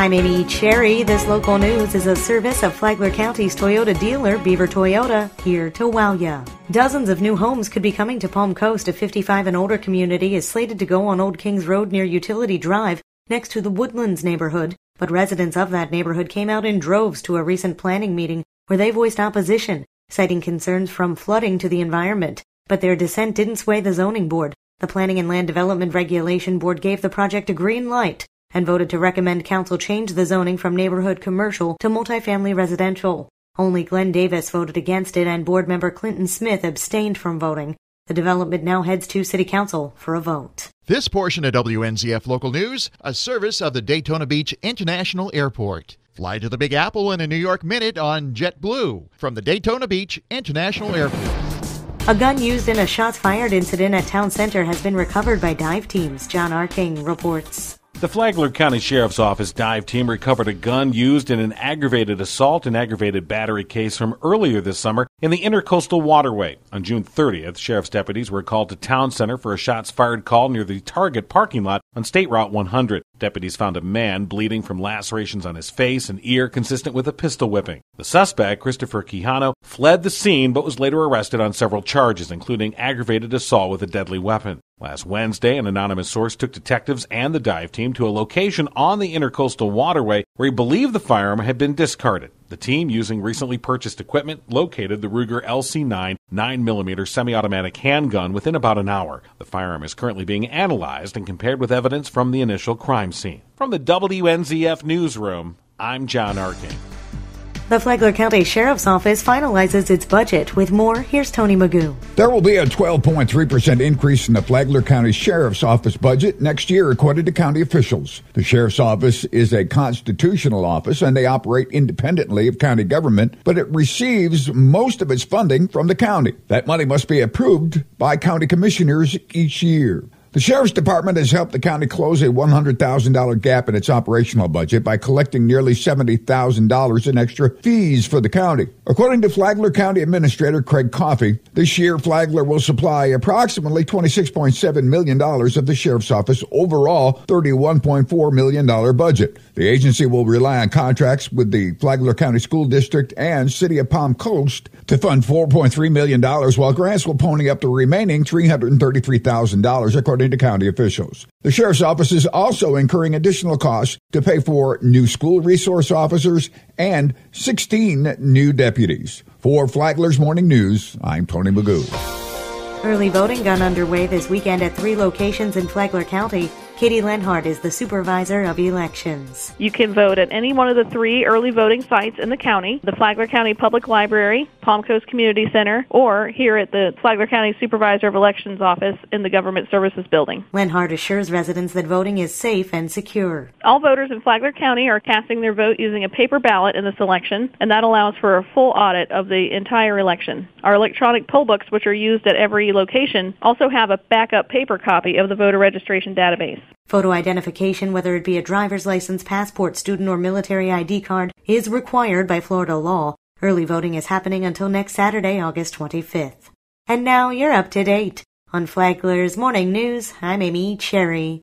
I'm Amy Cherry. This local news is a service of Flagler County's Toyota dealer, Beaver Toyota, here to wow ya. Dozens of new homes could be coming to Palm Coast. A 55 and older community is slated to go on Old Kings Road near Utility Drive, next to the Woodlands neighborhood. But residents of that neighborhood came out in droves to a recent planning meeting where they voiced opposition, citing concerns from flooding to the environment. But their dissent didn't sway the zoning board. The Planning and Land Development Regulation Board gave the project a green light and voted to recommend council change the zoning from neighborhood commercial to multifamily residential. Only Glenn Davis voted against it, and board member Clinton Smith abstained from voting. The development now heads to City Council for a vote. This portion of WNZF Local News, a service of the Daytona Beach International Airport. Fly to the Big Apple in a New York minute on JetBlue from the Daytona Beach International Airport. A gun used in a shots fired incident at Town Center has been recovered by dive teams. John Arking reports. The Flagler County Sheriff's Office dive team recovered a gun used in an aggravated assault and aggravated battery case from earlier this summer in the Intercoastal Waterway. On June 30th, sheriff's deputies were called to Town Center for a shots fired call near the Target parking lot on State Route 100. Deputies found a man bleeding from lacerations on his face and ear consistent with a pistol whipping. The suspect, Christopher Quijano, fled the scene but was later arrested on several charges, including aggravated assault with a deadly weapon. Last Wednesday, an anonymous source took detectives and the dive team to a location on the Intercoastal Waterway where he believed the firearm had been discarded. The team, using recently purchased equipment, located the Ruger LC9 9mm semi-automatic handgun within about an hour. The firearm is currently being analyzed and compared with evidence from the initial crime scene. From the WNZF Newsroom, I'm John Arkin. The Flagler County Sheriff's Office finalizes its budget. With more, here's Tony Magoo. There will be a 12.3% increase in the Flagler County Sheriff's Office budget next year, according to county officials. The Sheriff's Office is a constitutional office, and they operate independently of county government, but it receives most of its funding from the county. That money must be approved by county commissioners each year. The Sheriff's Department has helped the county close a $100,000 gap in its operational budget by collecting nearly $70,000 in extra fees for the county. According to Flagler County Administrator Craig Coffey, this year Flagler will supply approximately $26.7 million of the Sheriff's Office overall $31.4 million budget. The agency will rely on contracts with the Flagler County School District and City of Palm Coast to fund $4.3 million, while grants will pony up the remaining $333,000, according to county officials. The Sheriff's Office is also incurring additional costs to pay for new school resource officers and 16 new deputies. For Flagler's Morning News, I'm Tony Magoo. Early voting got underway this weekend at 3 locations in Flagler County. Katie Lenhart is the supervisor of elections. You can vote at any one of the 3 early voting sites in the county, the Flagler County Public Library, Palm Coast Community Center, or here at the Flagler County Supervisor of Elections office in the Government Services Building. Lenhart assures residents that voting is safe and secure. All voters in Flagler County are casting their vote using a paper ballot in this election, and that allows for a full audit of the entire election. Our electronic poll books, which are used at every location, also have a backup paper copy of the voter registration database. Photo identification, whether it be a driver's license, passport, student, or military ID card, is required by Florida law. Early voting is happening until next Saturday, August 25th. And now you're up to date. On Flagler's Morning News, I'm Amy Cherry.